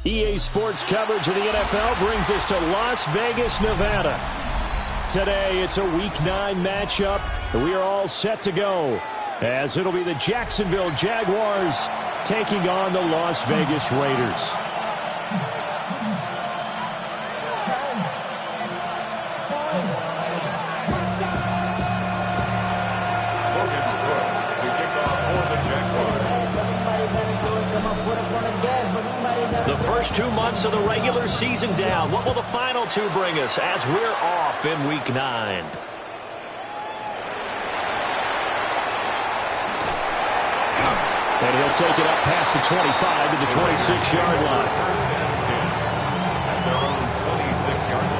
EA Sports coverage of the NFL brings us to Las Vegas, Nevada. Today, it's a Week 9 matchup. We are all set to go, as it'll be the Jacksonville Jaguars taking on the Las Vegas Raiders. The first 2 months of the regular season down. What will the final two bring us as we're off in Week 9? And he'll take it up past the 25 to the 26-yard line. First down 10 at their own 26-yard line.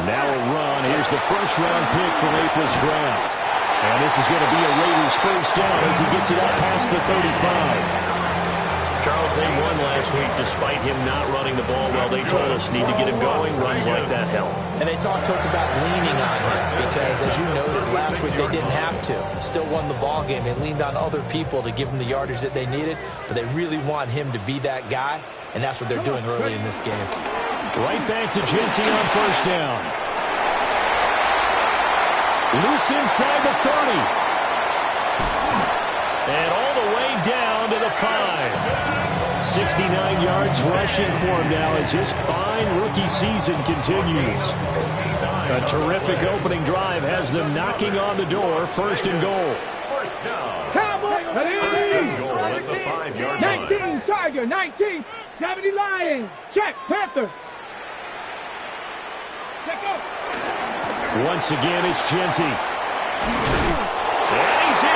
Now a run. Here's the first-round pick from April's draft. And this is going to be a Raiders first down as he gets it up past the 35. Charles, they won last week despite him not running the ball well. They told us need to get him going. Runs like that help. And they talked to us about leaning on him because, as you noted, last week they didn't have to. Still won the ball game. They leaned on other people to give them the yardage that they needed, but they really want him to be that guy, and that's what they're doing early in this game. Right back to Genty on first down. Loose inside the 30. And all the way down to the 5. 69 yards rushing for him now as his fine rookie season continues. A terrific opening drive has them knocking on the door. First and goal. First down. Cowboys, First and goal at the 5-yard line. 19 Tiger, 19 70 Lions. Check Panther. Check up. Once again, it's Genty. And he's in.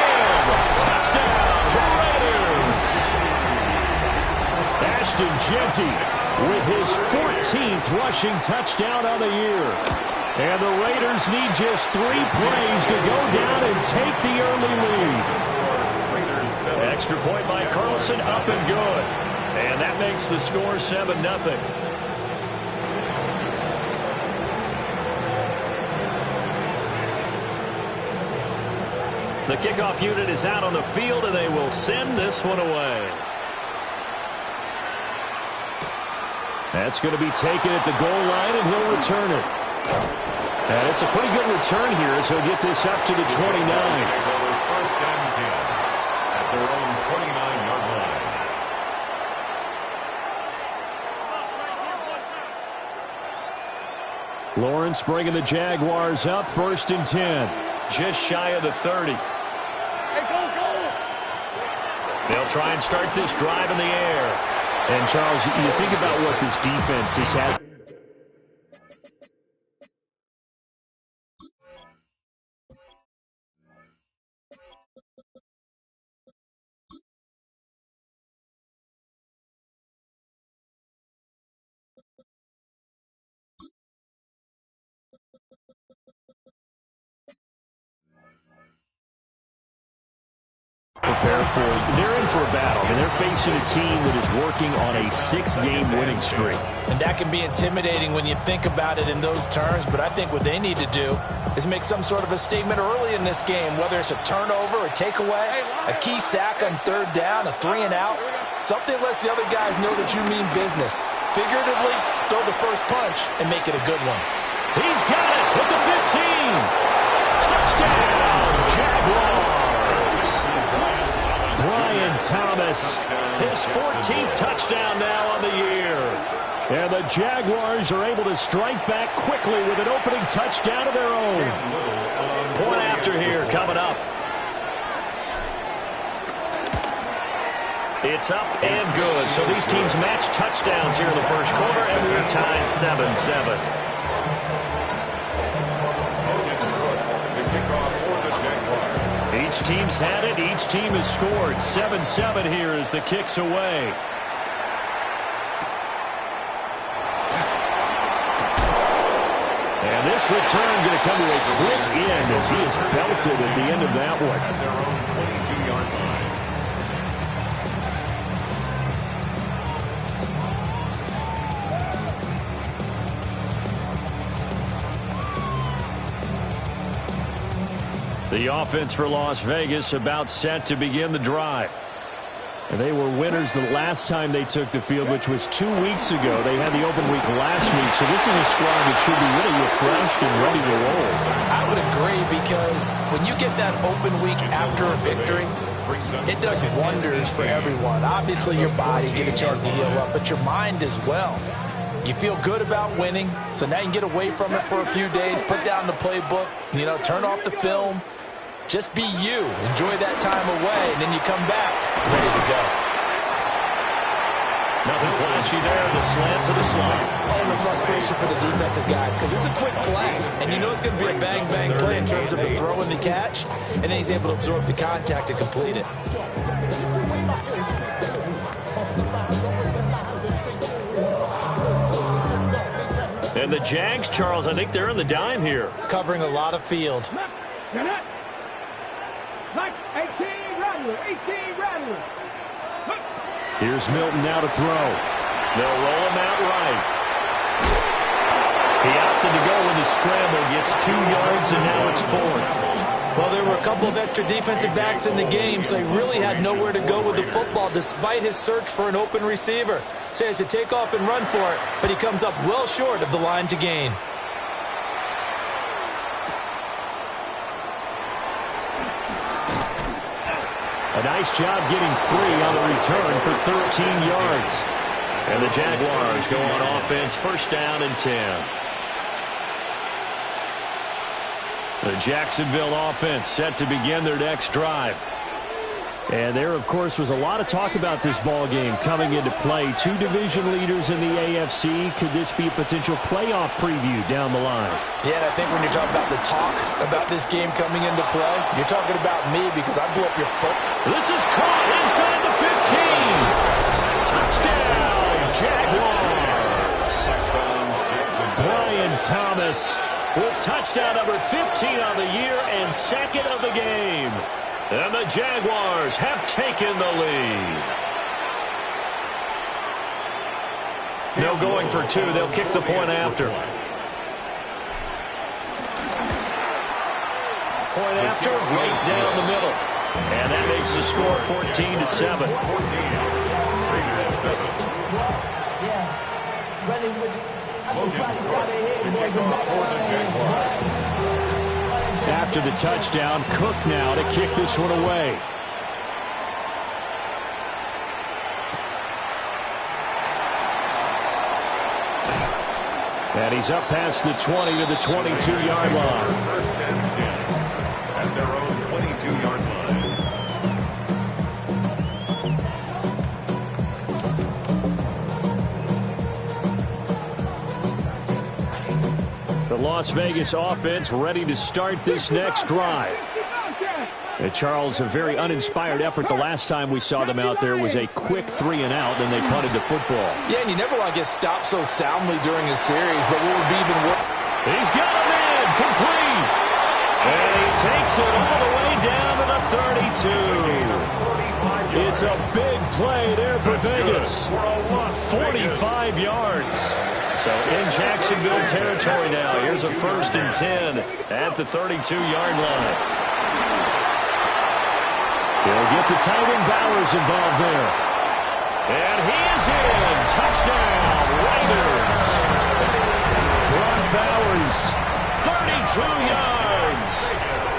Touchdown, Raiders. Ashton Genty with his 14th rushing touchdown on the year. And the Raiders need just 3 plays to go down and take the early lead. Extra point by Carlson, up and good. And that makes the score 7-0. The kickoff unit is out on the field, and they will send this one away. That's going to be taken at the goal line, and he'll return it. And it's a pretty good return here as he'll get this up to the 29. First and 10 at their own 29-yard line. Lawrence bringing the Jaguars up, first and 10. Just shy of the 30. They'll try and start this drive in the air. And, Charles, you think about what this defense has had. Prepare for. They're in for a battle. And they're facing a team that is working on a 6-game winning streak. And that can be intimidating when you think about it in those terms, but I think what they need to do is make some sort of a statement early in this game, whether it's a turnover, a takeaway, a key sack on third down, a 3-and-out. Something lets the other guys know that you mean business. Figuratively, throw the first punch and make it a good one. He's got it at the 15. Touchdown, Jaguars. Brian Thomas, his 14th touchdown now on the year. And the Jaguars are able to strike back quickly with an opening touchdown of their own. Point after here coming up. It's up and good. So these teams match touchdowns here in the first quarter, and we're tied 7-7. Each team's had it. Each team has scored. 7-7 here as the kick's away. And this this return going to come to a quick end as he is belted at the end of that one. At their own 22-yard line. The offense for Las Vegas about set to begin the drive. And they were winners the last time they took the field, which was 2 weeks ago. They had the open week last week, so this is a squad that should be really refreshed and ready to roll. I would agree, because when you get that open week after a victory, it does wonders for everyone. Obviously, your body get a chance to heal up, but your mind as well. You feel good about winning, so now you can get away from it for a few days, put down the playbook, turn off the film. Just be you. Enjoy that time away, and then you come back ready to go. Nothing flashy there. The slant to the slot. And the frustration for the defensive guys, because it's a quick play, and you know it's going to be a bang-bang play in terms of the throw and the catch, and then he's able to absorb the contact and complete it. And the Jags, Charles, I think they're in the dime here. Covering a lot of field. Like 18 Rattler, 18 Rattler. Here's Milton now to throw. They'll roll him out right. He opted to go with the scramble, gets 2 yards, and now it's 4th. Well, there were a couple of extra defensive backs in the game, so he really had nowhere to go with the football despite his search for an open receiver. So he has to take off and run for it, but he comes up well short of the line to gain. A nice job getting free on the return for 13 yards. And the Jaguars go on offense, first down and 10. The Jacksonville offense set to begin their next drive. And there, of course, was a lot of talk about this ball game coming into play. 2 division leaders in the AFC. Could this be a potential playoff preview down the line? Yeah, and I think when you're talking about the talk about this game coming into play, you're talking about me, because I blew up your foot. This is caught inside the 15. Touchdown, Jaguars. Brian Thomas with touchdown number 15 on the year and second of the game. And the Jaguars have taken the lead. No going for 2. They'll kick the point after. Point after, right down the middle. And that makes the score 14-7. After the touchdown, Cook now to kick this one away. And he's up past the 20 to the 22-yard line. First and 10 at their own 22-yard line. The Las Vegas offense ready to start this next drive. And Charles, a very uninspired effort the last time we saw them out there was a quick 3 and out, and they punted the football. Yeah, and you never want to get stopped so soundly during a series, but what would be even worse? He's got him in, complete. And he takes it all the way down to the 32. It's a big play there for Vegas. 45 yards. So in Jacksonville territory now. Here's a first and 10 at the 32-yard line. They'll get the tight end Bowers involved there. And he is in. Touchdown, Raiders. Brock Bowers, 32 yards.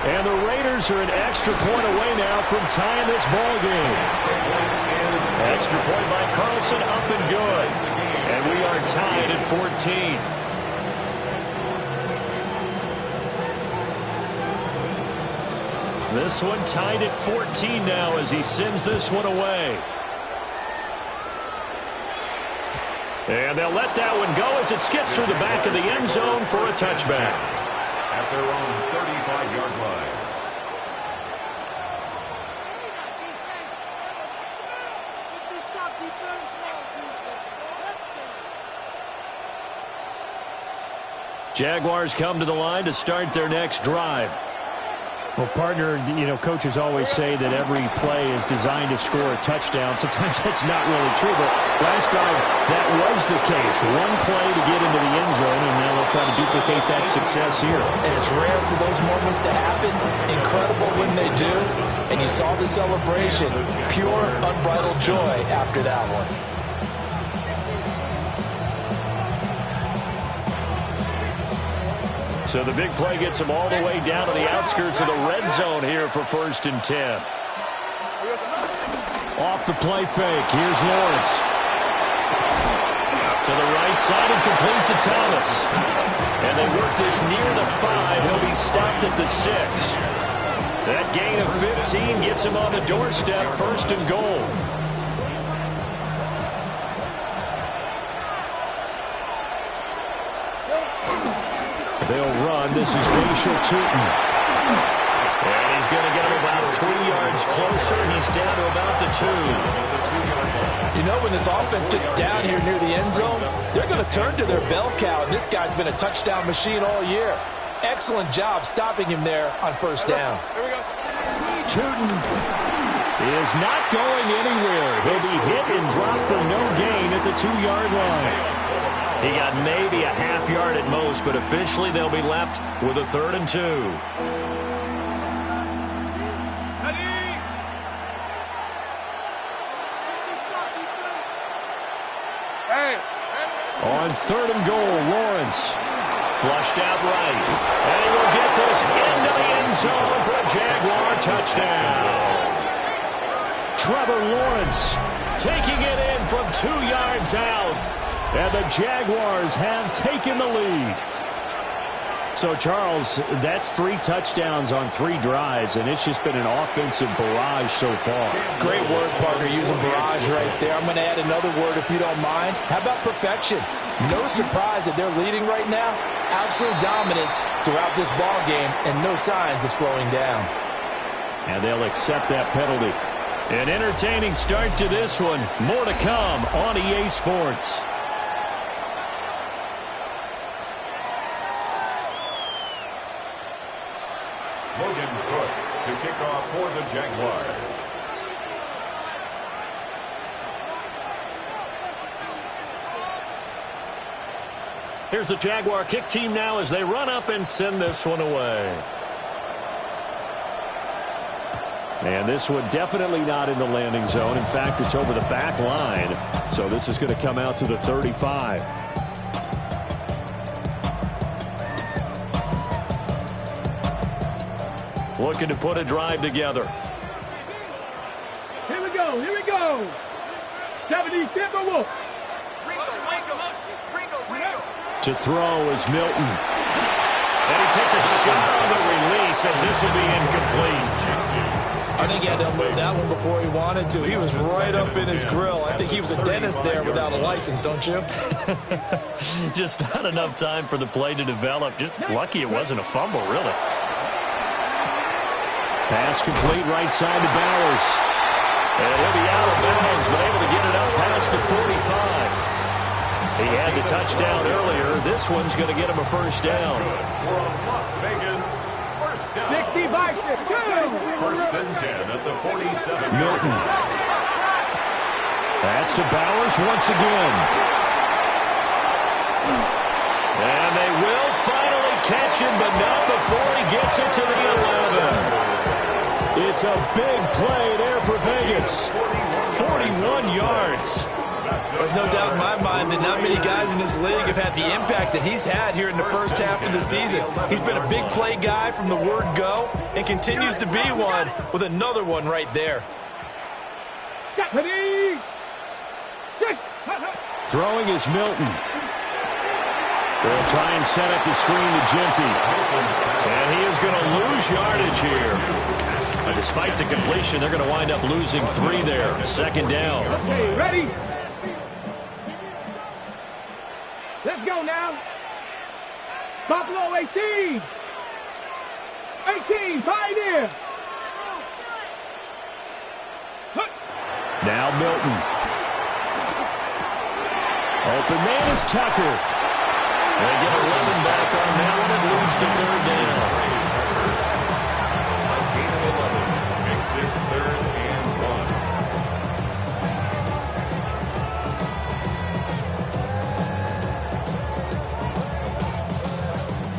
And the Raiders are an extra point away now from tying this ball game. Extra point by Carlson, up and good. And we are tied at 14. This one tied at 14 now as he sends this one away. And they'll let that one go as it skips through the back of the end zone for a touchback. At their own 35-yard line. Jaguars come to the line to start their next drive. Well, partner, coaches always say that every play is designed to score a touchdown. Sometimes that's not really true, but last time that was the case. One play to get into the end zone, and now they'll try to duplicate that success here. And it's rare for those moments to happen. Incredible when they do. And you saw the celebration. Pure, unbridled joy after that one. So the big play gets them all the way down to the outskirts of the red zone here for 1st and 10. Off the play fake. Here's Lawrence. To the right side and complete to Thomas. And they work this near the 5. He'll be stopped at the 6. That gain of 15 gets him on the doorstep, 1st and goal. They'll run. This is Rachel Tootin. And he's going to get him about 3 yards closer. He's down to about the 2. You know, when this offense gets down here near the end zone, they're going to turn to their bell cow, and this guy's been a touchdown machine all year. Excellent job stopping him there on 1st down. Tootin is not going anywhere. He'll be hit and dropped for no gain at the 2-yard line. He got maybe a half yard at most, but officially they'll be left with a 3rd and 2. On 3rd and goal, Lawrence. Flushed out right. And he will get this into the end zone for a Jaguar touchdown. Trevor Lawrence Taking it in from 2 yards out. And the Jaguars have taken the lead. So, Charles, that's 3 touchdowns on 3 drives, and it's just been an offensive barrage so far. Great word, partner, using barrage right there. I'm going to add another word if you don't mind. How about perfection? No surprise that they're leading right now. Absolute dominance throughout this ball game and no signs of slowing down. And they'll accept that penalty. An entertaining start to this one. More to come on EA Sports. Logan Cook to kick off for the Jaguars. Here's the Jaguar kick team now as they run up and send this one away. And this one definitely not in the landing zone. In fact, it's over the back line. So this is going to come out to the 35. Looking to put a drive together. Here we go. Here we go. 70 Timberwolves. To throw is Milton. And he takes a shot on the release as this will be incomplete. I think he had to unload that one before he wanted to. He was right up in his grill. I think he was a dentist there without a license, don't you? Just not enough time for the play to develop. Just lucky it wasn't a fumble, really. Pass complete right side to Bowers. And he'll be out of bounds, but able to get it up past the 45. He had the touchdown earlier. This one's going to get him a first down. For a Las Vegas first down. 65 to 2. First and 10 at the 47. Milton. That's to Bowers once again. And they will finally catch him, but not before he gets it to the 11. It's a big play there for Vegas. 41 yards. There's no doubt in my mind that not many guys in this league have had the impact that he's had here in the first half of the season. He's been a big play guy from the word go and continues to be one with another one right there. Throwing is Milton. They'll try and set up the screen to Genty. And he is going to lose yardage here. Despite the completion, they're going to wind up losing 3 there. Second down. Okay, ready? Let's go now. Buffalo 18. 18, Pioneer. Now Milton. Open man is Tucker. They get 11 back on that one. It leads to third down. Gain of 11 makes it 3rd and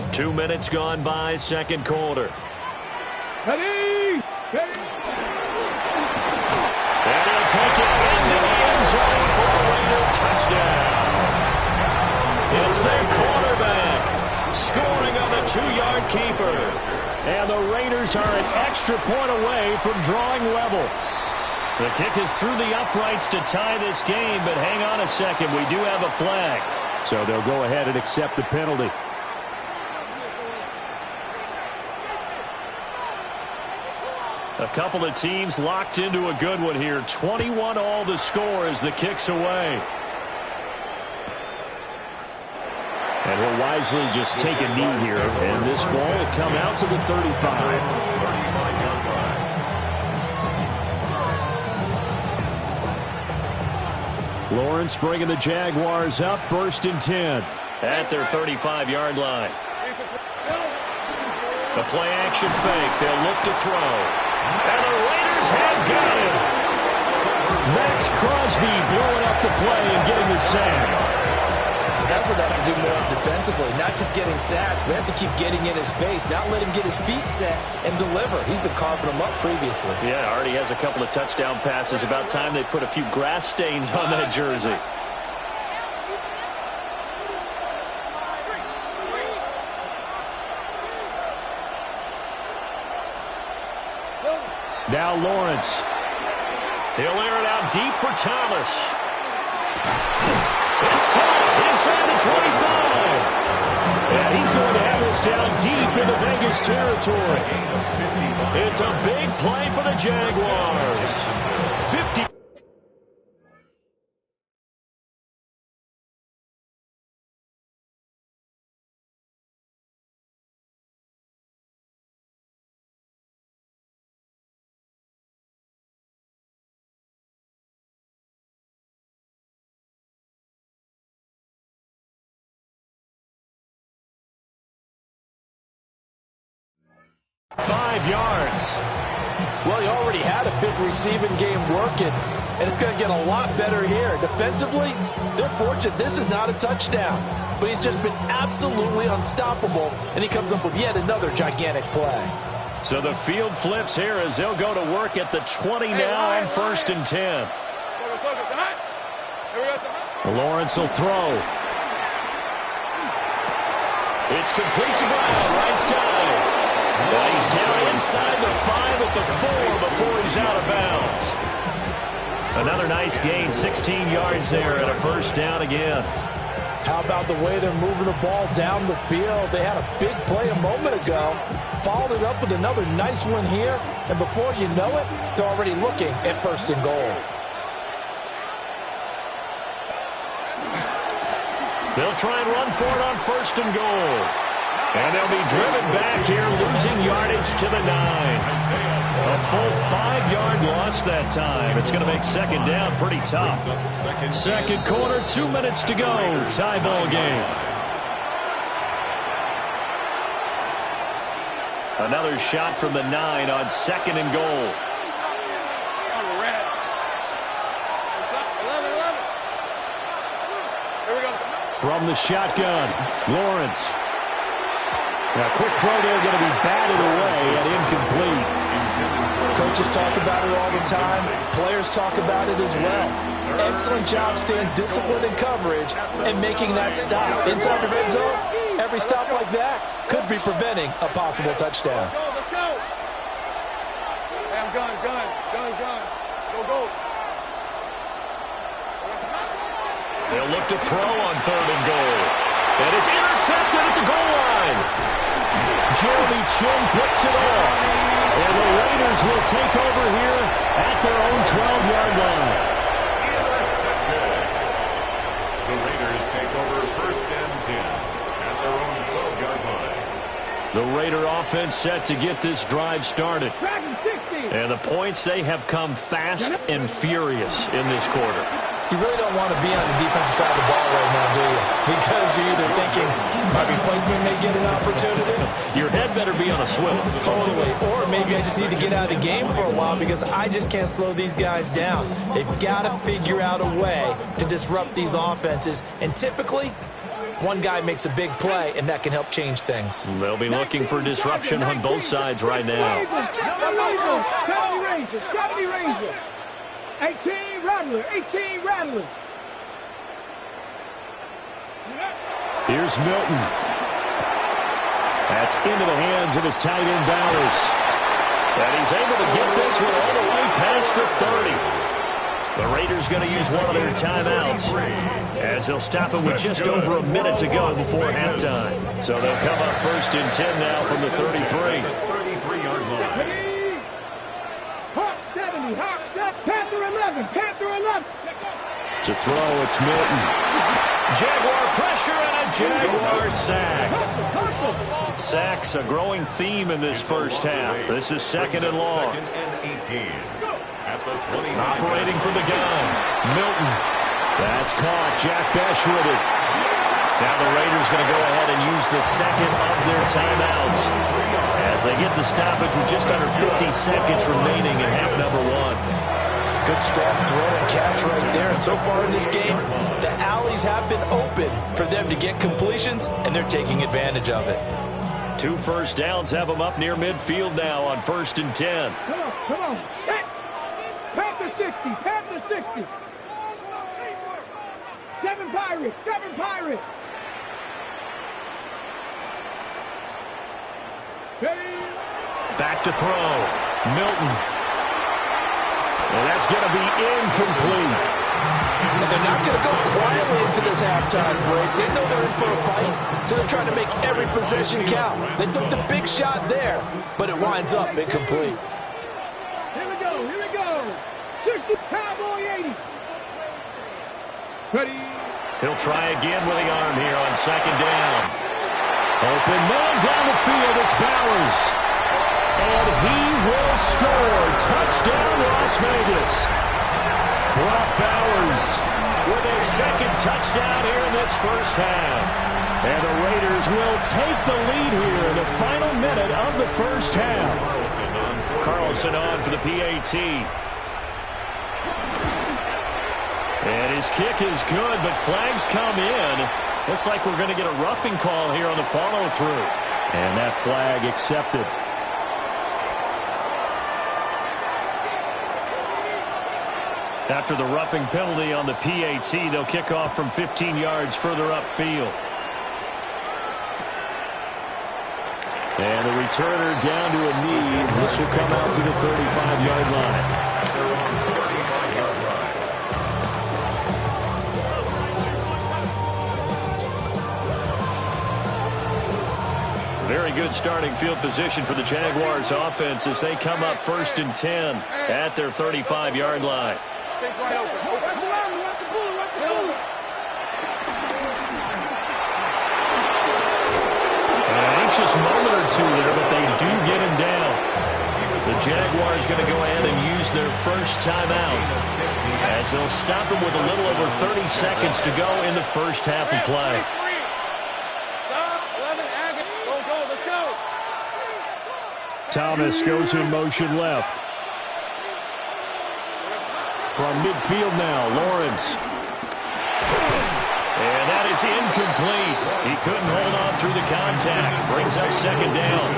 1. 2 minutes gone by, second quarter. Ready? Ready? And he'll take it into the end zone for a Raider touchdown. It's their quarterback scoring on the 2-yard keeper. And the Raiders are an extra point away from drawing level. The kick is through the uprights to tie this game, but hang on a second. We do have a flag. So they'll go ahead and accept the penalty. A couple of teams locked into a good one here. 21-all the score as the kick's away. And he'll wisely just take a knee here. And this ball will come out to the 35. Lawrence bringing the Jaguars up, 1st and 10. At their 35-yard line. The play-action fake. They'll look to throw. And the Raiders have got it. Max Crosby blowing up the play and getting the sack. That's what they have to do more defensively. Not just getting sacks, but have to keep getting in his face. Not let him get his feet set and deliver. He's been carving them up previously. Yeah, already has a couple of touchdown passes. About time they put a few grass stains on that jersey. Now Lawrence. He'll air it out deep for Thomas. It's caught inside the 25. And he's going to have this down deep into Vegas territory. It's a big play for the Jaguars. 50. yards. Well, he already had a big receiving game working, and it's going to get a lot better here. Defensively, they're fortunate this is not a touchdown, but he's just been absolutely unstoppable, and he comes up with yet another gigantic play. So the field flips here as they'll go to work at the 20 now on 1st and 10. Lawrence will throw. It's complete to Brown, right side. And he's down inside the 5 at the 4 before he's out of bounds. Another nice gain, 16 yards there and a first down again. How about the way they're moving the ball down the field? They had a big play a moment ago, followed it up with another nice one here, and before you know it, they're already looking at 1st and goal. They'll try and run for it on 1st and goal. And they'll be driven back here, losing yardage to the 9. A full 5-yard loss that time. It's going to make 2nd down pretty tough. Second quarter, 2 minutes to go. Tie ball game. Another shot from the 9 on 2nd and goal. From the shotgun, Lawrence. Now, quick throw there, going to be batted away and incomplete. Coaches talk about it all the time. Players talk about it as well. Excellent job staying disciplined in coverage and making that stop. Inside the red zone, every stop like that could be preventing a possible touchdown. Let's go. Hey, I'm gun. Go. They'll look to throw on 3rd and goal. And it's intercepted at the goal line. Jeremy Chin picks it off. And the Raiders will take over here at their own 12-yard line. The Raiders take over 1st and 10 at their own 12-yard line. The Raider offense set to get this drive started. And the points, they have come fast and furious in this quarter. You really don't want to be on the defensive side of the ball right now, do you? Because you're either thinking my replacement may get an opportunity. Your head better be on a swivel. Totally. Or maybe I just need to get out of the game for a while because I just can't slow these guys down. They've got to figure out a way to disrupt these offenses. And typically, one guy makes a big play, and that can help change things. They'll be looking for disruption on both sides right now. 70 Ranger. 18 Rattler. 18 Rattler. Here's Milton. That's into the hands of his tight end Bowers. And he's able to get this one all the way past the 30. The Raiders going to use one of their timeouts as they'll stop it with just over a minute to go before halftime. So they'll come up 1st and 10 now from the 33. 33-yard line. Hawk 70. Hawk 7. Panther 11. Panther 11. To throw, it's Milton. Jaguar pressure and a Jaguar sack. Sacks a growing theme in this first half. This is 2nd and long. 2nd and 18. At the 20. Operating from the gun. Milton. That's caught. Jack Bech with it. Now the Raiders going to go ahead and use the second of their timeouts as they get the stoppage with just under 50 seconds remaining in half number 1. Good strong throw and catch right there. And so far in this game, the alleys have been open for them to get completions, and they're taking advantage of it. 2 first downs have them up near midfield now on 1st and 10. Come on. Hit. Panther 60. Panther 60. 7 Pirates. 7 Pirates. Back to throw. Milton. And that's going to be incomplete. And they're not going to go quietly into this halftime break. They know they're in for a fight, so they're trying to make every possession count. They took the big shot there, but it winds up incomplete. Here we go. Here we go. 60 Cowboy 80. Ready. He'll try again with the arm here on 2nd down. Open man down the field. It's Bowers. And he will score. Touchdown, Las Vegas. Brock Bowers with his 2nd touchdown here in this first half. And the Raiders will take the lead here in the final minute of the first half. Carlson on for the PAT. And his kick is good, but flags come in. Looks like we're going to get a roughing call here on the follow-through. And that flag accepted. After the roughing penalty on the PAT, they'll kick off from 15 yards further upfield. And the returner down to a knee. This will come out to the 35-yard line. Very good starting field position for the Jaguars offense as they come up 1st and 10 at their 35-yard line. An anxious moment or two there, but they do get him down. The Jaguars going to go ahead and use their first timeout as they'll stop him with a little over 30 seconds to go in the first half of play. Thomas goes in motion left. From midfield now, Lawrence. And that is incomplete. He couldn't hold on through the contact. Brings up 2nd down.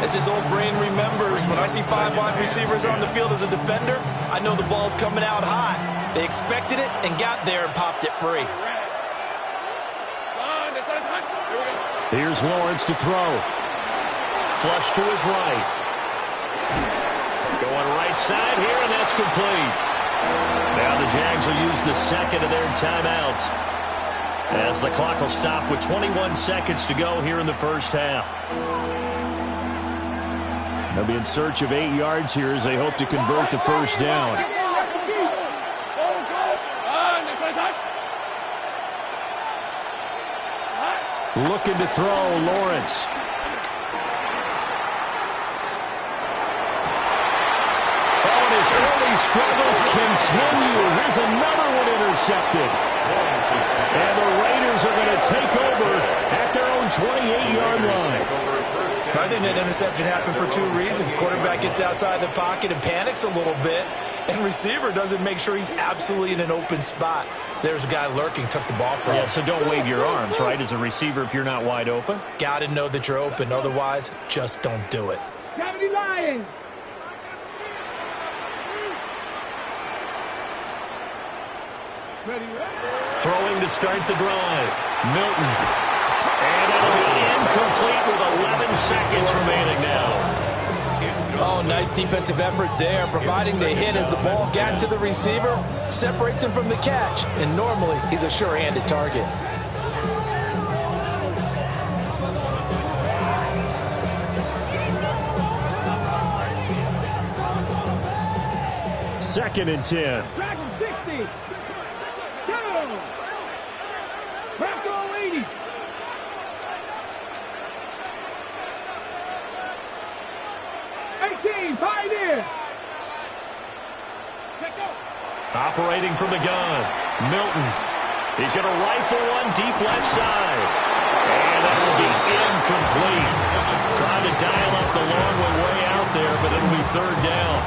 As his old brain remembers, when I see 5 wide receivers on the field as a defender, I know the ball's coming out hot. They expected it and got there and popped it free. Here's Lawrence to throw. Flush to his right. Going right side here, and that's complete. Now the Jags will use the 2nd of their timeouts as the clock will stop with 21 seconds to go here in the first half. They'll be in search of 8 yards here as they hope to convert the first down. Looking to throw, Lawrence. His early struggles can continue. Here's another one intercepted. And the Raiders are going to take over at their own 28-yard line. I think that interception happened for two reasons. Quarterback gets outside the pocket and panics a little bit, and receiver doesn't make sure he's absolutely in an open spot. So there's a guy lurking, took the ball from him. Yeah, so don't wave your arms, right, as a receiver if you're not wide open. Got to know that you're open. Otherwise, just don't do it. 70 Lions. Ready, Throwing to start the drive. Milton. And it'll be incomplete with 11 seconds remaining now. Oh, nice defensive effort there, providing the hit as the ball got to the receiver, separates him from the catch, and normally he's a sure-handed target. Second and 10. Dragon 60. Go. Bronco 80. Pioneer. Operating from the gun. Milton. He's going to rifle one deep left side. And that'll be incomplete. Trying to dial up the long way out there, but it'll be third down.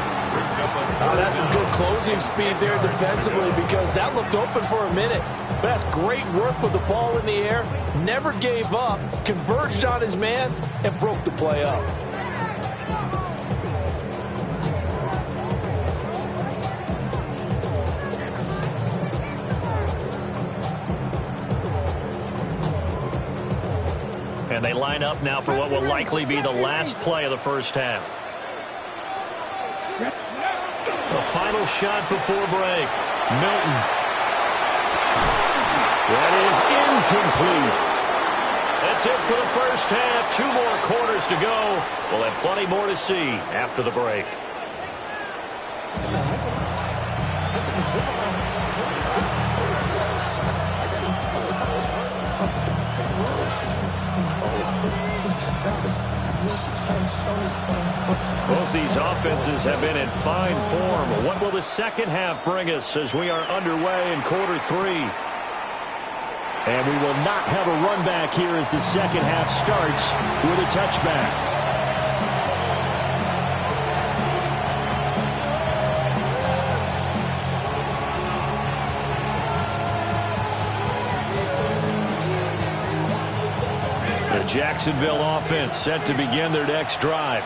Oh, that's some good closing speed there defensively because that looked open for a minute. But that's great work with the ball in the air. Never gave up, converged on his man, and broke the play up. And they line up now for what will likely be the last play of the first half. The final shot before break. Milton. That is incomplete. That's it for the first half. 2 more quarters to go. We'll have plenty more to see after the break. Both these offenses have been in fine form. What will the second half bring us as we are underway in quarter 3? And we will not have a run back here as the second half starts with a touchback. The Jacksonville offense set to begin their next drive.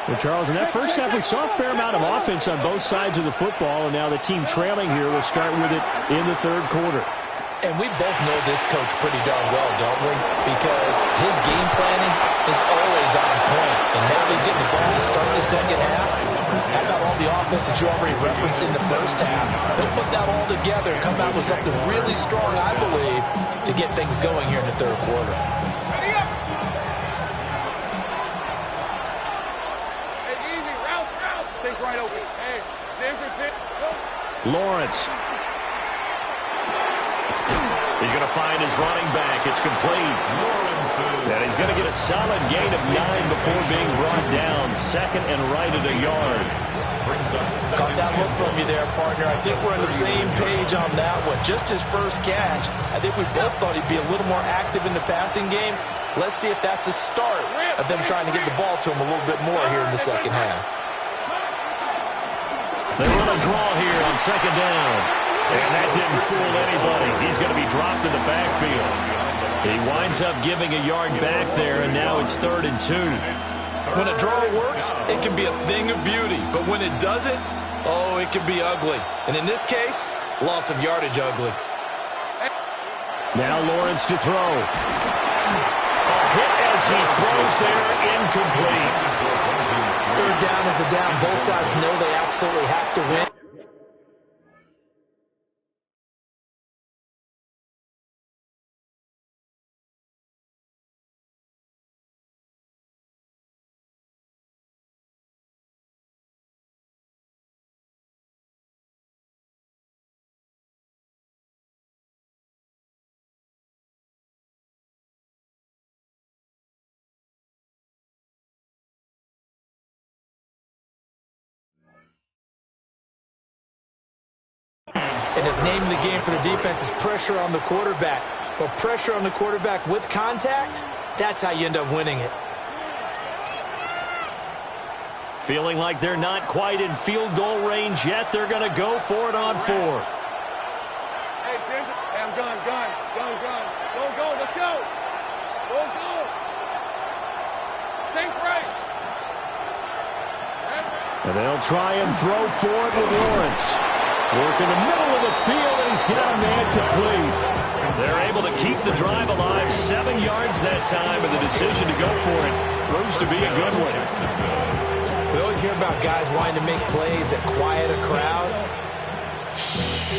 Well, Charles, in that first half, we saw a fair amount of offense on both sides of the football, and now the team trailing here will start with it in the third quarter. And we both know this coach pretty darn well, don't we? Because his game planning is always on point. And now he's getting the ball to start the second half. How about all the offense that you already referenced in the first half? They'll put that all together and come out with something really strong, I believe, to get things going here in the third quarter. Ready up. Hey, easy. Route. Take right open. Hey, Denver pit. Lawrence. He's going to find his running back. It's complete. And he's going to get a solid gain of 9 before being brought down. Second and right at a yard. Got that look from you there, partner. I think we're on the same page on that one. Just his first catch. I think we both thought he'd be a little more active in the passing game. Let's see if that's the start of them trying to get the ball to him a little bit more here in the second half. They run a draw here on second down. And that didn't fool anybody. He's going to be dropped in the backfield. He winds up giving a yard back there, and now it's 3rd and 2. When a draw works, it can be a thing of beauty. But when it doesn't, oh, it can be ugly. And in this case, loss of yardage ugly. Now Lawrence to throw. A hit as he throws there, incomplete. Third down is a down. Both sides know they absolutely have to win. And the name of the game for the defense is pressure on the quarterback. But pressure on the quarterback with contact, that's how you end up winning it. Feeling like they're not quite in field goal range yet. They're going to go for it on fourth. Hey, Ginger. Hey, I'm gun. Go, let's go. Go. Sink right. And they'll try and throw for it with Lawrence. Work in the middle of the field, and he's got a man complete. They're able to keep the drive alive. 7 yards that time, and the decision to go for it proves to be a good one. We always hear about guys wanting to make plays that quiet a crowd.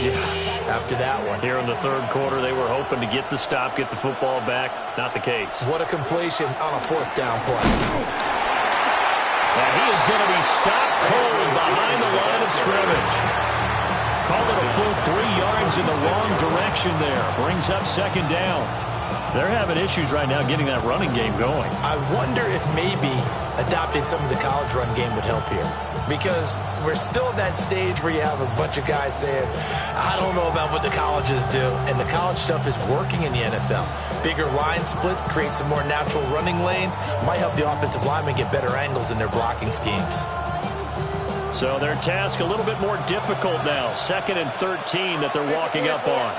Yeah, after that one. Here in the third quarter, they were hoping to get the stop, get the football back. Not the case. What a completion on a fourth down play. And he is going to be stopped cold behind the line of scrimmage. Called it a full 3 yards in the wrong direction there. Brings up second down. They're having issues right now getting that running game going. I wonder if maybe adopting some of the college run game would help here. Because we're still at that stage where you have a bunch of guys saying, I don't know about what the colleges do. And the college stuff is working in the NFL. Bigger line splits, create some more natural running lanes. Might help the offensive linemen get better angles in their blocking schemes. So their task a little bit more difficult now. 2nd and 13 that they're walking up on.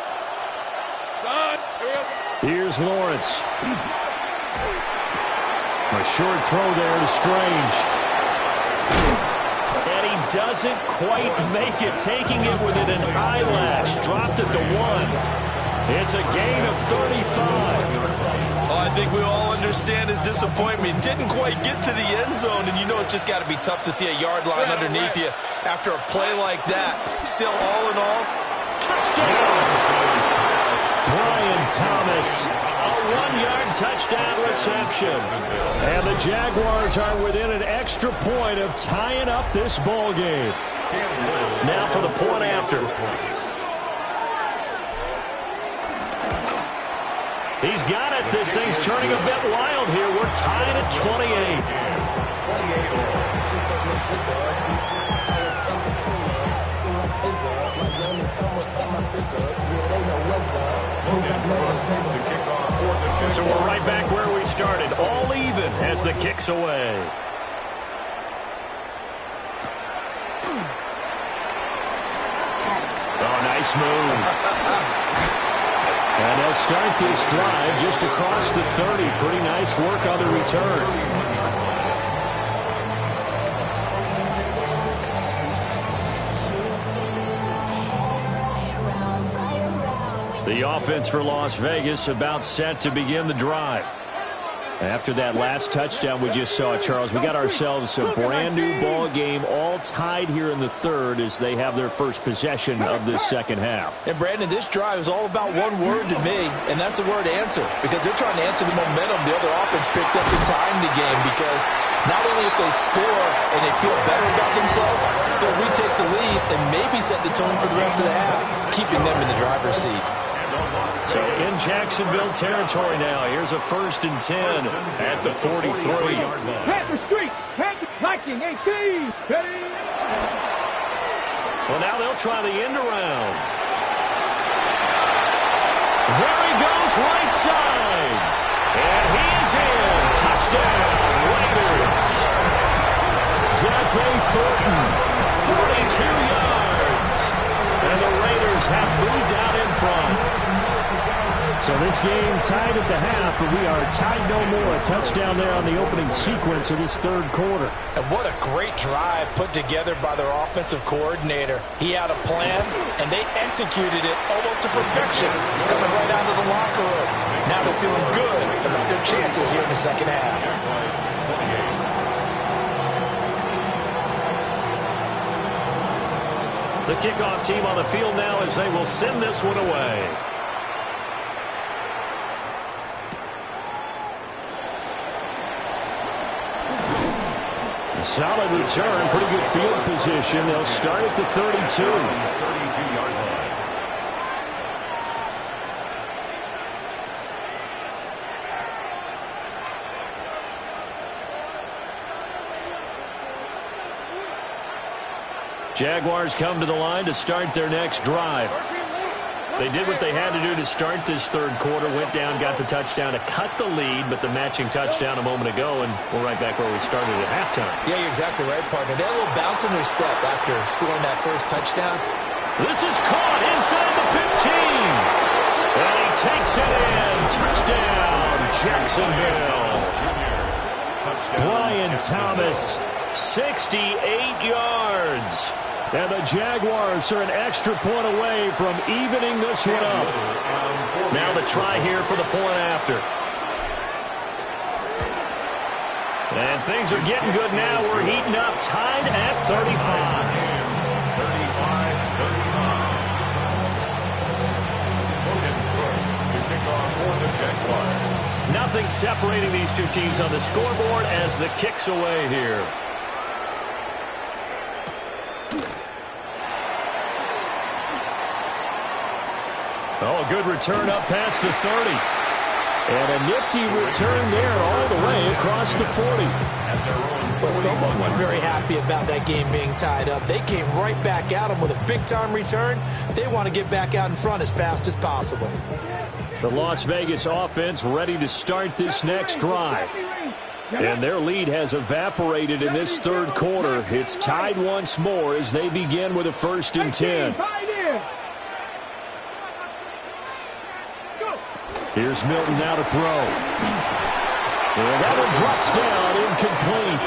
Here's Lawrence. A short throw there to Strange. And he doesn't quite make it, taking it within an eyelash. Dropped it to 1. It's a gain of 35. I think we all understand his disappointment. Didn't quite get to the end zone, and you know it's just got to be tough to see a yard line underneath you after a play like that. Still, all in all, Touchdown! Brian Thomas. A 1-yard touchdown reception. And the Jaguars are within an extra point of tying up this ball game. Now for the point after. He's got it. This thing's turning a bit wild here. We're tied at 28. So we're right back where we started. All even as the kick's away. Oh, nice move. And they'll start this drive just across the 30. Pretty nice work on the return. The offense for Las Vegas about set to begin the drive. After that last touchdown we just saw, Charles, we got ourselves a brand new ball game, all tied here in the third as they have their first possession of this second half. And Brandon, this drive is all about one word to me, and that's the word answer, because they're trying to answer the momentum the other offense picked up in tying the game, because not only if they score and they feel better about themselves, they'll retake the lead and maybe set the tone for the rest of the half, keeping them in the driver's seat. So in Jacksonville territory now. Here's a 1st and 10 at the 43. Panther Street, Panther Hiking 18. Well, now they'll try the end around. There he goes, right side. And he's in. Touchdown, Raiders. Dante Thornton, 42 yards. And the Raiders have moved out in front. So this game tied at the half, but we are tied no more. A touchdown there on the opening sequence of this third quarter. And what a great drive put together by their offensive coordinator. He had a plan, and they executed it almost to perfection, coming right out of the locker room. Now they're feeling good about their chances here in the second half. The kickoff team on the field now as they will send this one away. Solid return, pretty good field position. They'll start at the 32. 32-yard line. Jaguars come to the line to start their next drive. They did what they had to do to start this third quarter, went down, got the touchdown to cut the lead, but the matching touchdown a moment ago, and we're right back where we started at halftime. Yeah, you're exactly right, partner. They had a little bounce in their step after scoring that first touchdown. This is caught inside the 15. And he takes it in. Touchdown, Jacksonville. Brian Thomas, 68 yards. And the Jaguars are an extra point away from evening this one up. Now the try here for the point after. And things are getting good now. We're heating up, tied at 35. 35-35. Nothing separating these two teams on the scoreboard as the kick's away here. Oh, a good return up past the 30. And a nifty return there all the way across the 40. Well, someone wasn't very happy about that game being tied up. They came right back at them with a big-time return. They want to get back out in front as fast as possible. The Las Vegas offense ready to start this next drive. And their lead has evaporated in this third quarter. It's tied once more as they begin with a 1st and 10. Here's Milton now to throw. And that one drops down, incomplete.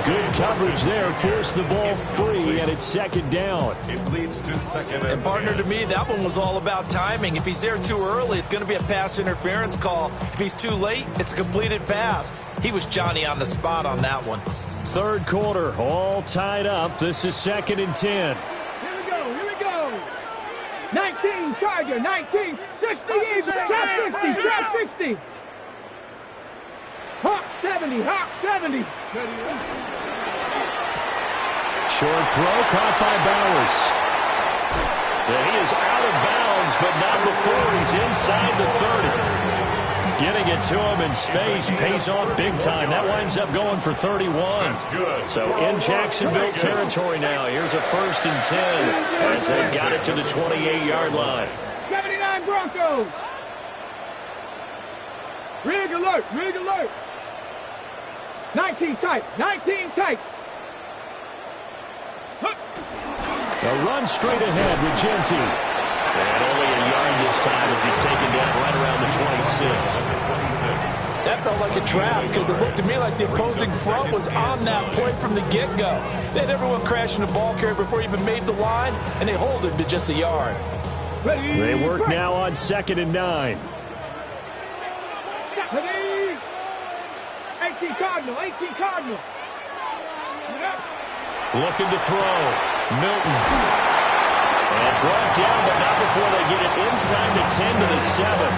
Good coverage there, forced the ball free, and it's 2nd down. It leads to 2nd and partner, to me, that one was all about timing. If he's there too early, it's going to be a pass interference call. If he's too late, it's a completed pass. He was Johnny on the spot on that one. Third quarter, all tied up. This is 2nd and 10. Here we go. 19, Charger, 19, 60, even, trap 60. Hawk 70. Short throw caught by Bowers. And he is out of bounds, but not before he's inside the 30. Getting it to him in space pays off big time. That winds up going for 31. So in Jacksonville territory now. Here's a 1st and 10 as they've got it to the 28-yard line. 79 Broncos. Rig alert. 19 tight. A run straight ahead with Genty. And only a yard this time as he's taken down right around the 26. That felt like a trap because it looked to me like the opposing front was on that point from the get-go. They had everyone crashing the ball carrier before he even made the line, and they hold him to just a yard. They work now on 2nd and 9. 18 Cardinal. Looking to throw. Milton. And brought down, but not before they get it inside the 10 to the 7.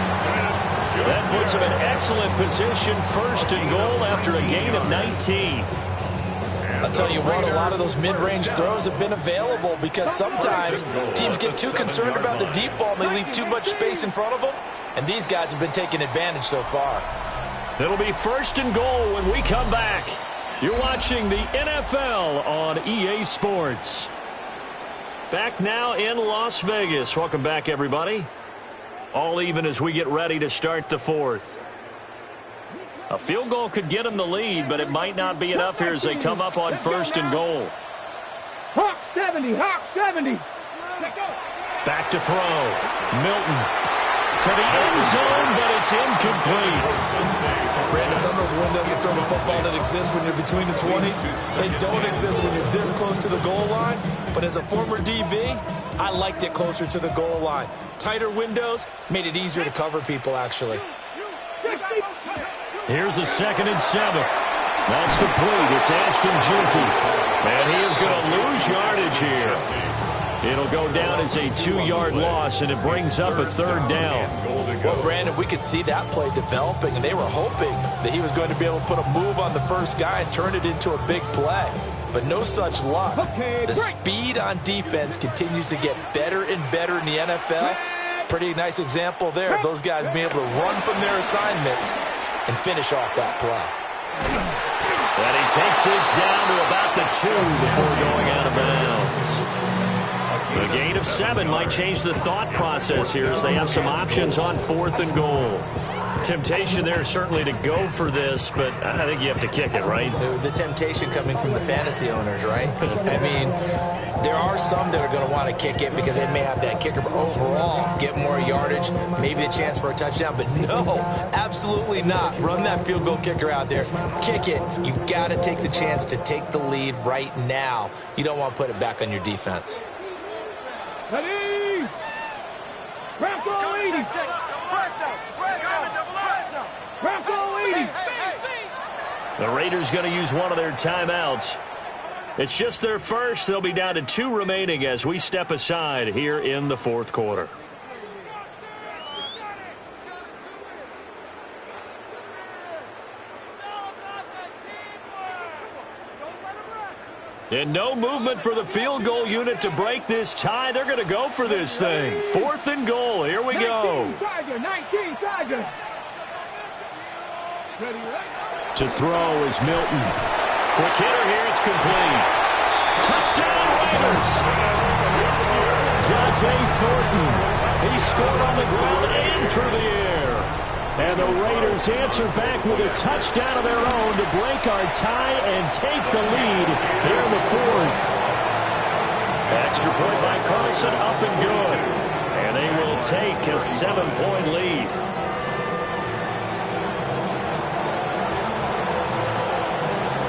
That puts them in excellent position. 1st and goal after a gain of 19. I'll tell you what, a lot of those mid-range throws have been available because sometimes teams get too concerned about the deep ball and they leave too much space in front of them. And these guys have been taking advantage so far. It'll be 1st and goal when we come back. You're watching the NFL on EA Sports. Back now in Las Vegas. Welcome back, everybody. All even as we get ready to start the 4th. A field goal could get them the lead, but it might not be enough here as they come up on 1st and goal. Hawk 70. Back to throw. Milton to the end zone, but it's incomplete. Brandon, some of those windows to throw the football that exist when you're between the 20s, they don't exist when you're this close to the goal line. But as a former DB, I liked it closer to the goal line. Tighter windows made it easier to cover people, actually. Here's a 2nd and 7. That's complete. It's Ashton Genty. And he is going to lose yardage here. It'll go down as a 2-yard loss, and it brings up a 3rd down. Well, Brandon, we could see that play developing, and they were hoping that he was going to be able to put a move on the first guy and turn it into a big play. But no such luck. The speed on defense continues to get better and better in the NFL. Pretty nice example there of those guys being able to run from their assignments and finish off that play. And he takes this down to about the 2 before going out of bounds. A gain of 7 might change the thought process here as they have some options on 4th and goal. Temptation there certainly to go for this, but I think you have to kick it, right? The temptation coming from the fantasy owners, right? I mean, there are some that are going to want to kick it because they may have that kicker, but overall, get more yardage, maybe a chance for a touchdown. But no, absolutely not. Run that field goal kicker out there. Kick it. You got to take the chance to take the lead right now. You don't want to put it back on your defense. Ready? Crack all 80. Crack all 80. The Raiders going to use one of their timeouts. It's just their first. They'll be down to 2 remaining as we step aside here in the 4th quarter. And no movement for the field goal unit to break this tie. They're going to go for this thing. 4th and goal. Here we go. 19 Tiger. Ready, right? To throw is Milton. Quick hitter here. It's complete. Touchdown Raiders. Dante Thornton. He scored on the ground and through the air. And the Raiders answer back with a touchdown of their own to break our tie and take the lead here in the 4th. Extra point by Carson, up and good. And they will take a 7-point lead.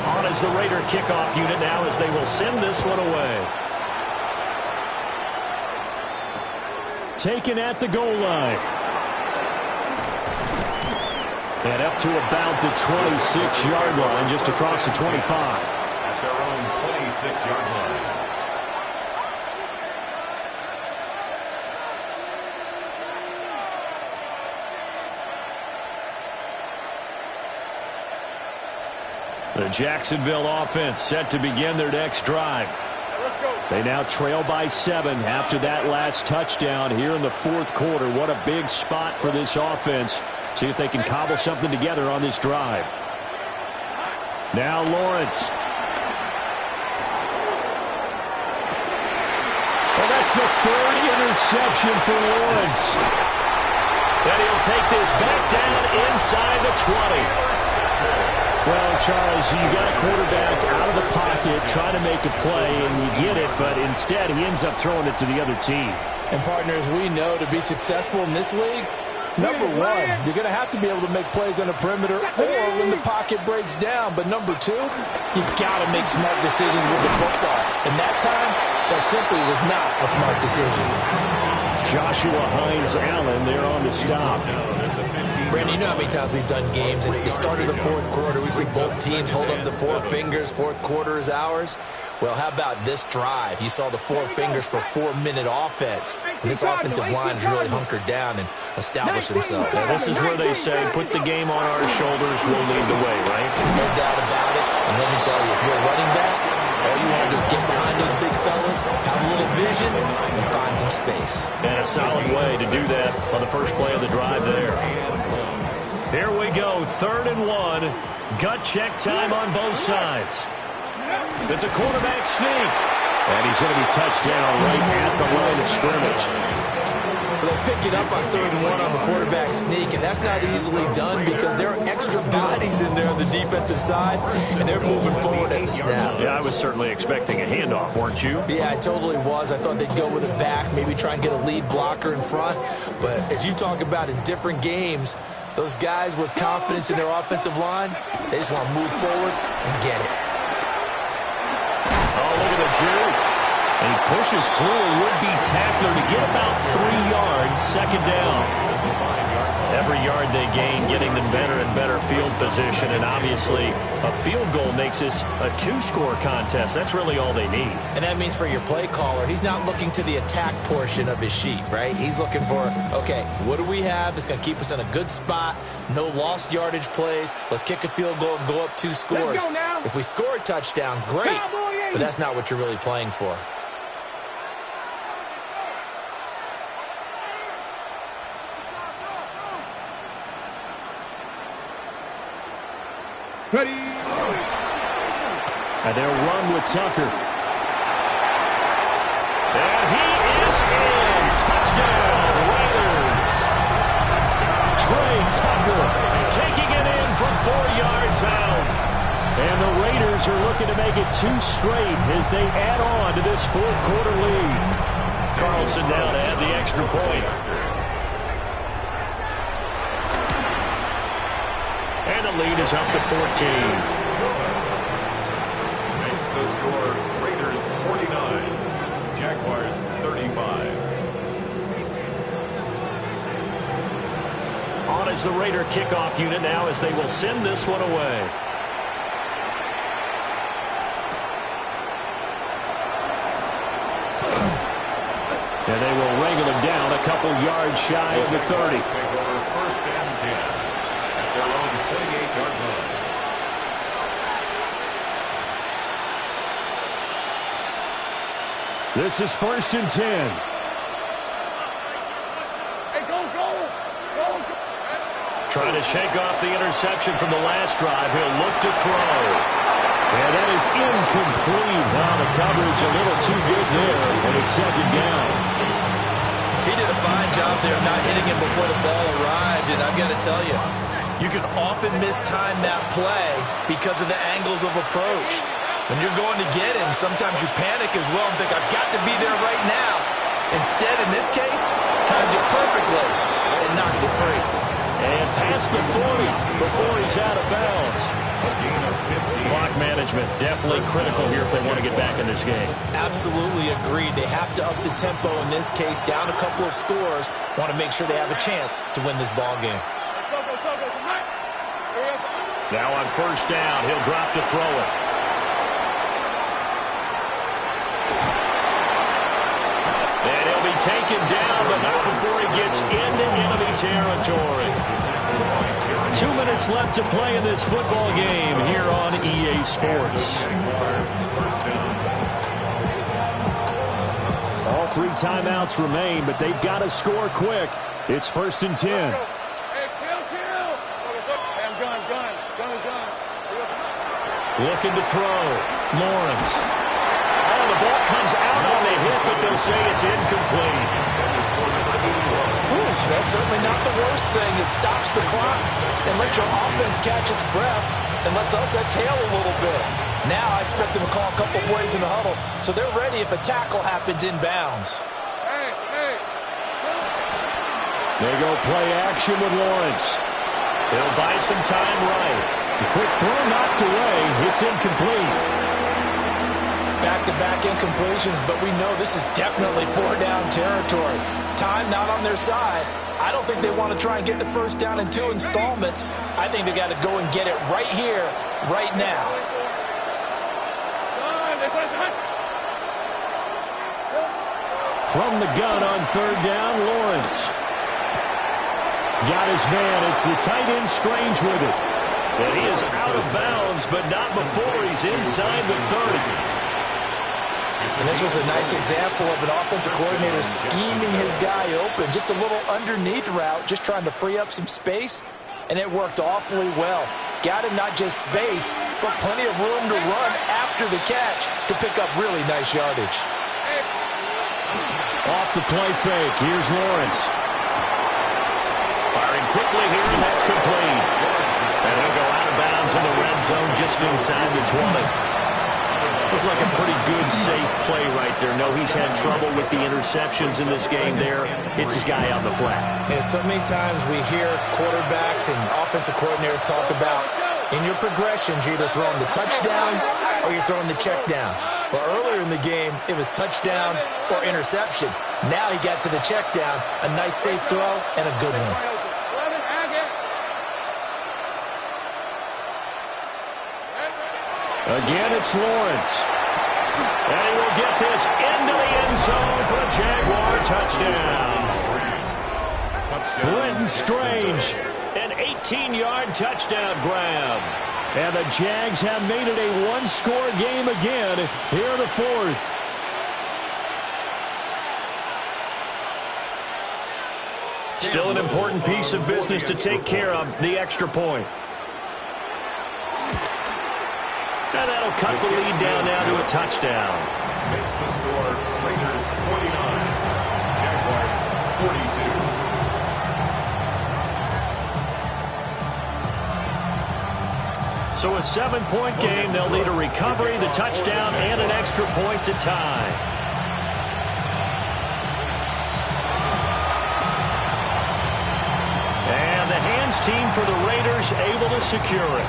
On as the Raider kickoff unit now as they will send this one away. Taken at the goal line. And up to about the 26-yard line, just across the 25. At their own 26-yard line. The Jacksonville offense set to begin their next drive. Let's go. They now trail by 7 after that last touchdown here in the 4th quarter. What a big spot for this offense. See if they can cobble something together on this drive. Now Lawrence. Well, that's the 3rd interception for Lawrence. And he'll take this back down inside the 20. Well, Charles, you got a quarterback out of the pocket trying to make a play, and you get it, but instead he ends up throwing it to the other team. And partners, we know to be successful in this league, number 1, you're going to have to be able to make plays on the perimeter or when the pocket breaks down. But number 2, you've got to make smart decisions with the football. And that time, that simply was not a smart decision. Joshua Hines-Allen there on the stop. Brandon, you know how many times we've done games, and at the start of the 4th quarter, we see both teams hold up the 4 fingers, 4th quarter is ours. Well, how about this drive? You saw the 4 fingers for 4-minute offense. And this offensive line has really hunkered down and established themselves. Yeah, this is where they say, put the game on our shoulders, we'll lead the way, right? No doubt about it. And let me tell you, if you're a running back, all you want to do is get behind those big fellas, have a little vision, and find some space. And a solid way to do that on the first play of the drive there. Here we go, 3rd and 1. Gut check time on both sides. It's a quarterback sneak. And he's going to be touched down right at the line of scrimmage. They'll pick it up on 3rd and 1 on the quarterback sneak, and that's not easily done because there are extra bodies in there on the defensive side, and they're moving forward at the snap. Yeah, I was certainly expecting a handoff, weren't you? Yeah, I totally was. I thought they'd go with it back, maybe try and get a lead blocker in front. But as you talk about in different games, those guys with confidence in their offensive line, they just want to move forward and get it. Oh, look at the juke. And he pushes through a would-be tackler to get about 3 yards, 2nd down. Every yard they gain, getting them better and better field position. And obviously, a field goal makes this a 2-score contest. That's really all they need. And that means for your play caller, he's not looking to the attack portion of his sheet, right? He's looking for, okay, what do we have that's going to keep us in a good spot? No lost yardage plays. Let's kick a field goal and go up 2 scores. If we score a touchdown, great. But that's not what you're really playing for. Ready? And they'll run with Tucker. And he is in. Touchdown, Raiders. Trey Tucker taking it in from 4 yards out. And the Raiders are looking to make it 2 straight as they add on to this fourth quarter lead. Carlson now to add the extra point. And the lead is up to 14. Makes the score Raiders 49, Jaguars 35. On is the Raider kickoff unit now as they will send this one away. And they will wrangle him down a couple yards shy of the 30. Take over first and 10 at their own 28-yard line. This is first and 10. Hey, go. Trying to shake off the interception from the last drive. He'll look to throw. And that is incomplete. Now the coverage a little too good there, and it's second down. He did a fine job there not hitting him before the ball arrived, and I've got to tell you, you can often mistime that play because of the angles of approach. When you're going to get him, sometimes you panic as well and think, I've got to be there right now. Instead, in this case, timed it perfectly and knocked it free. And past the 40 before he's out of bounds. A gain of 15. Clock management definitely critical here if they want to get back in this game. Absolutely agreed. They have to up the tempo in this case, down a couple of scores. Want to make sure they have a chance to win this ball game. Now on first down, he'll drop to throw it. And he'll be taken down, but not before he gets into enemy territory. 2 minutes left to play in this football game here on EA Sports. All 3 timeouts remain, but they've got to score quick. It's first and 10. Hey, kill. Gun. Looking to throw. Lawrence. Oh, the ball comes out on the hit, but they'll say it's incomplete. That's certainly not the worst thing. It stops the clock and lets your offense catch its breath and lets us exhale a little bit. Now I expect them to call a couple plays in the huddle, so they're ready if a tackle happens inbounds. Hey. They go play action with Lawrence. He'll buy some time right. The quick throw knocked away. It's incomplete. Back-to-back incompletions, but we know this is definitely 4-down territory. Time not on their side. I don't think they want to try and get the first down in 2 installments. I think they got to go and get it right here, right now. From the gun on third down, Lawrence. Got his man. It's the tight end Strange with it. And he is out of bounds, but not before he's inside the 30. And this was a nice example of an offensive coordinator scheming his guy open. Just a little underneath route, just trying to free up some space, and it worked awfully well. Got him not just space, but plenty of room to run after the catch to pick up really nice yardage. Off the play fake, here's Lawrence. Firing quickly here, and that's complete. And he'll go out of bounds in the red zone just inside the 20. Looked like a pretty good, safe play right there. No, he's had trouble with the interceptions in this game there. Hits his guy on the flat. Yeah, so many times we hear quarterbacks and offensive coordinators talk about in your progressions, you're either throwing the touchdown or you're throwing the check down. But earlier in the game, it was touchdown or interception. Now he got to the check down, a nice safe throw, and a good one. Again, it's Lawrence. And he will get this into the end zone for a Jaguar touchdown. Brenton Strange, an 18-yard touchdown grab. And the Jags have made it a one-score game again here in the fourth. Still an important piece of business to take care of, the extra point. And that'll cut the lead down now to a touchdown. Makes the score Raiders 49, Jaguars 42. So a 7-point game, they'll need a recovery, the touchdown, and an extra point to tie. And the hands team for the Raiders able to secure it.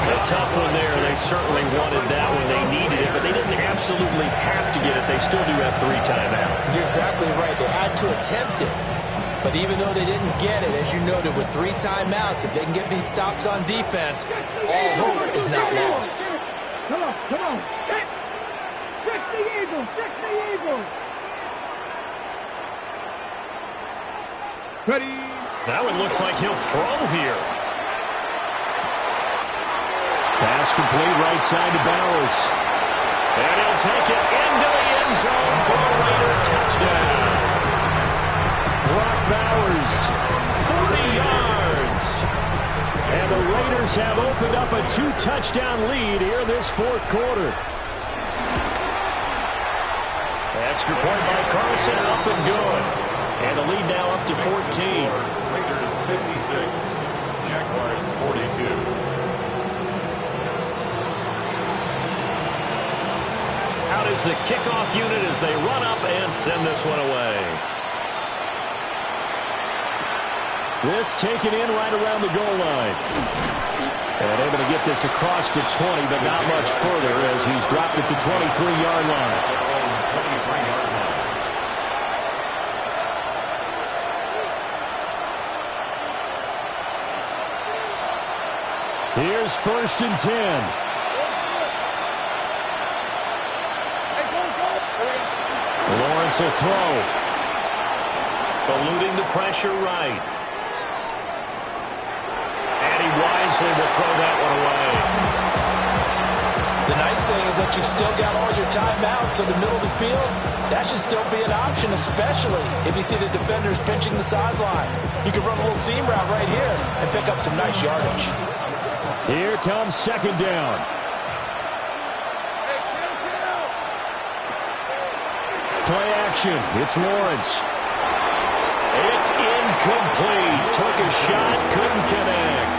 A tough one there. They certainly wanted that one. They needed it, but they didn't absolutely have to get it. They still do have 3 timeouts. You're exactly right. They had to attempt it. But even though they didn't get it, as you noted, with 3 timeouts, if they can get these stops on defense, all hope is not lost. Come on, come on. Fix the Eagles, fix the Eagles. Ready. That one looks like he'll throw here. Pass complete right side to Bowers. And he'll take it into the end zone for a Raider touchdown. Brock Bowers, 40 yards. and the Raiders have opened up a 2-touchdown lead here this fourth quarter. Extra point by Carson, up and good. And the lead now up to 14. Raiders 56, Jaguars 42. Out is the kickoff unit as they run up and send this one away. This taken in right around the goal line. And able to get this across the 20, but not much further as he's dropped it to 23-yard line. 23-yard line. Here's 1st and 10. Lawrence will throw. Eluding the pressure right. And he wisely will throw that one away. The nice thing is that you've still got all your timeouts in the middle of the field. That should still be an option, especially if you see the defenders pinching the sideline. You can run a little seam route right here and pick up some nice yardage. Here comes 2nd down. Play action. It's Lawrence. It's incomplete. Took a shot, couldn't connect.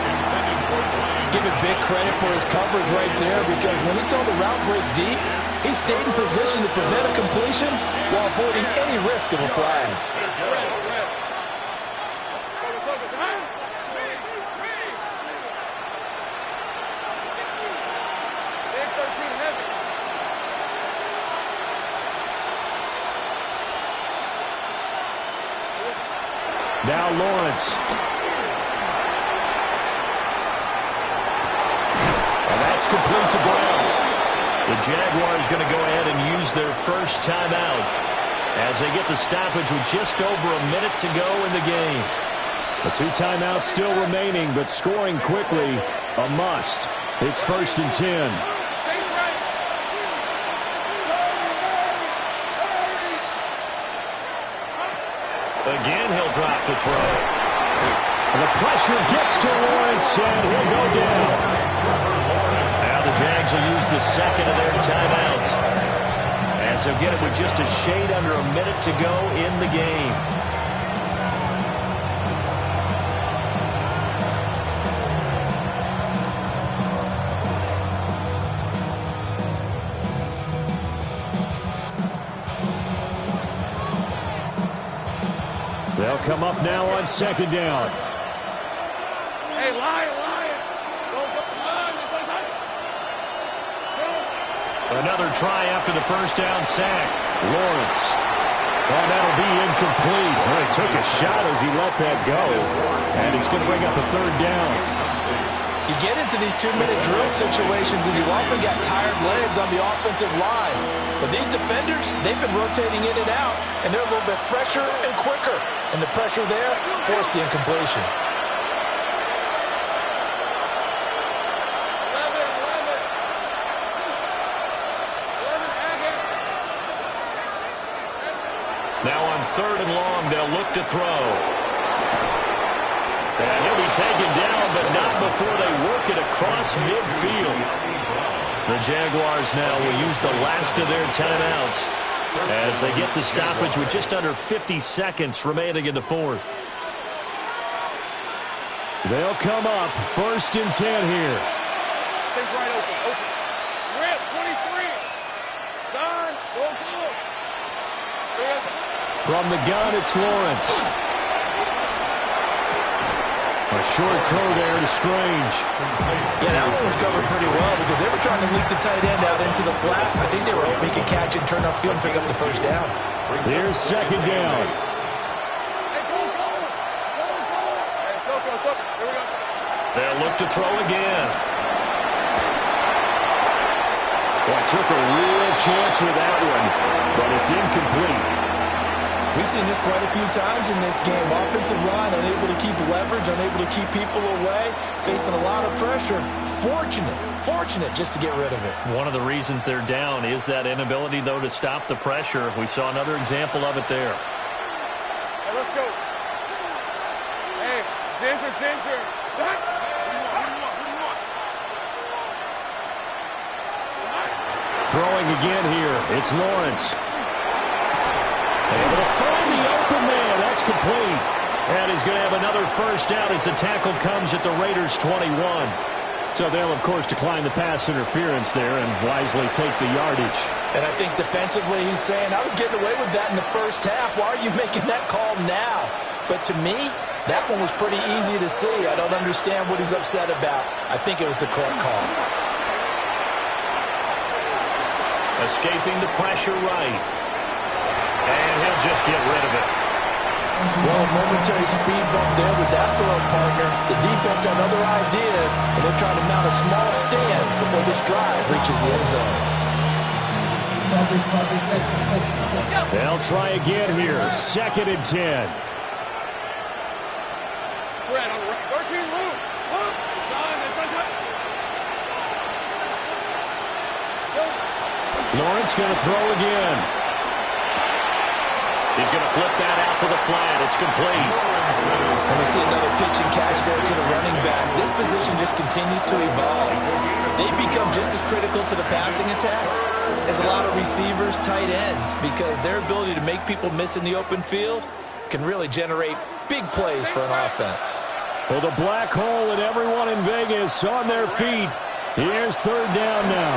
Give it big credit for his coverage right there, because when he saw the route break deep, he stayed in position to prevent a completion while avoiding any risk of a flag. Now Lawrence. And that's complete to Brown. The Jaguars going to go ahead and use their first timeout as they get the stoppage with just over a minute to go in the game. The 2 timeouts still remaining, but scoring quickly, a must. It's 1st and 10. Again, he'll drop to throw. And the pressure gets to Lawrence, and he'll go down. Now the Jags will use the second of their timeouts, as they'll get it with just a shade under a minute to go in the game. They'll come up now on 2nd down. Hey, Lion. Go, Lion. Another try after the first down sack. Lawrence. And that'll be incomplete. Well, he took a shot as he let that go. And it's going to bring up a 3rd down. You get into these 2-minute drill situations, and you often got tired legs on the offensive line. But these defenders, they've been rotating in and out, and they're a little bit fresher and quicker. And the pressure there forced the incompletion. Now on 3rd and long, they'll look to throw. And he'll be taken down, but not before they work it across midfield. The Jaguars now will use the last of their timeouts as they get the stoppage with just under 50 seconds remaining in the fourth. They'll come up 1st and 10 here. Take right open. Rip, 23. Don, go. From the gun, it's Lawrence. A short throw there to Strange. Yeah, that one was covered pretty well because they were trying to leak the tight end out into the flat. I think they were hoping he could catch it and turn upfield and pick up the first down. Here's 2nd down. Hey, go. Hey, Soko. Here we go. They'll look to throw again. Well, took a real chance with that one, but it's incomplete. We've seen this quite a few times in this game. Offensive line unable to keep leverage, unable to keep people away, facing a lot of pressure. Fortunate just to get rid of it. One of the reasons they're down is that inability, though, to stop the pressure. We saw another example of it there. Hey, let's go. Hey, Ginger. Throwing again here. It's Lawrence. Able to find the open man. That's complete. And he's going to have another first down as the tackle comes at the Raiders' 21. So they'll, of course, decline the pass interference there and wisely take the yardage. And I think defensively he's saying, I was getting away with that in the first half. Why are you making that call now? But to me, that one was pretty easy to see. I don't understand what he's upset about. I think it was the correct call. Escaping the pressure right. And he'll just get rid of it. Well, a momentary speed bump there with that throw partner. The defense had other ideas, and they're trying to mount a small stand before this drive reaches the end zone. They'll try again here. 2nd and 10. Fred on the right. 13 room. Look. Lawrence going to throw again. He's going to flip that out to the flat. It's complete. And we see another pitch and catch there to the running back. This position just continues to evolve. They become just as critical to the passing attack as a lot of receivers, tight ends, because their ability to make people miss in the open field can really generate big plays for an offense. Well, the black hole and everyone in Vegas on their feet. Here's 3rd down now.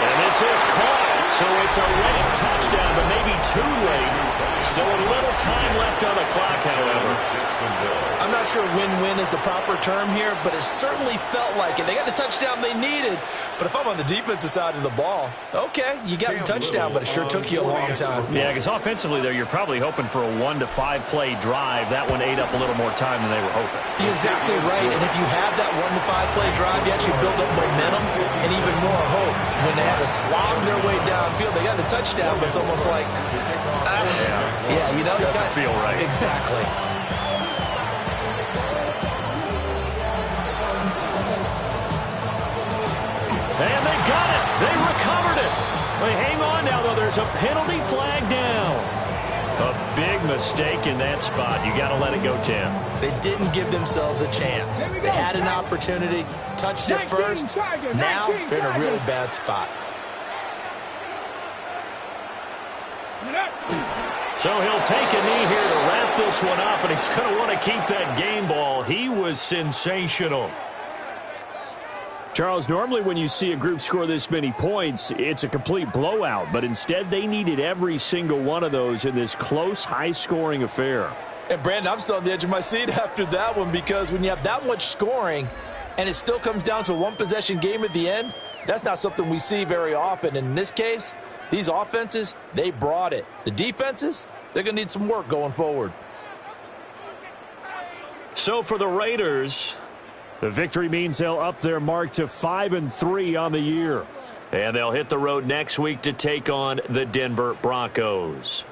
And this is caught. So it's a late touchdown, but maybe too late. Still a little time left on the clock, however. I'm not sure win-win is the proper term here, but it certainly felt like it. They got the touchdown they needed, but if I'm on the defensive side of the ball, okay, you got the touchdown, but it sure took you a long time. Yeah, because offensively there, you're probably hoping for a 1 to 5 play drive. That one ate up a little more time than they were hoping. You're exactly right, and if you have that 1 to 5 play drive, you actually build up momentum and even more hope. When they had to slog their way downfield, they got the touchdown, but it's almost like, yeah, you know, it doesn't feel right. Exactly. And they got it. They recovered it. They hang on now, though. There's a penalty flag down. A big mistake in that spot. You got to let it go, Tim. They didn't give themselves a chance. They had an opportunity, touched it first. Now they're in a really bad spot. So he'll take a knee here to wrap this one up, and he's going to want to keep that game ball. He was sensational. Charles, normally when you see a group score this many points, it's a complete blowout. But instead, they needed every single one of those in this close, high-scoring affair. And, Brandon, I'm still on the edge of my seat after that one because when you have that much scoring and it still comes down to a one-possession game at the end, that's not something we see very often. In this case, these offenses, they brought it. The defenses, they're going to need some work going forward. So for the Raiders, the victory means they'll up their mark to 5-3 on the year. And they'll hit the road next week to take on the Denver Broncos.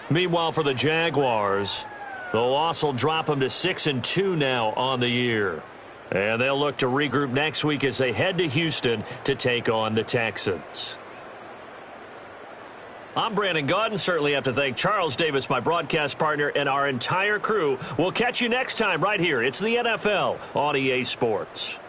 Meanwhile, for the Jaguars, the loss will drop them to 6-2 now on the year. And they'll look to regroup next week as they head to Houston to take on the Texans. I'm Brandon Gaudin. Certainly have to thank Charles Davis, my broadcast partner, and our entire crew. We'll catch you next time right here. It's the NFL on EA Sports.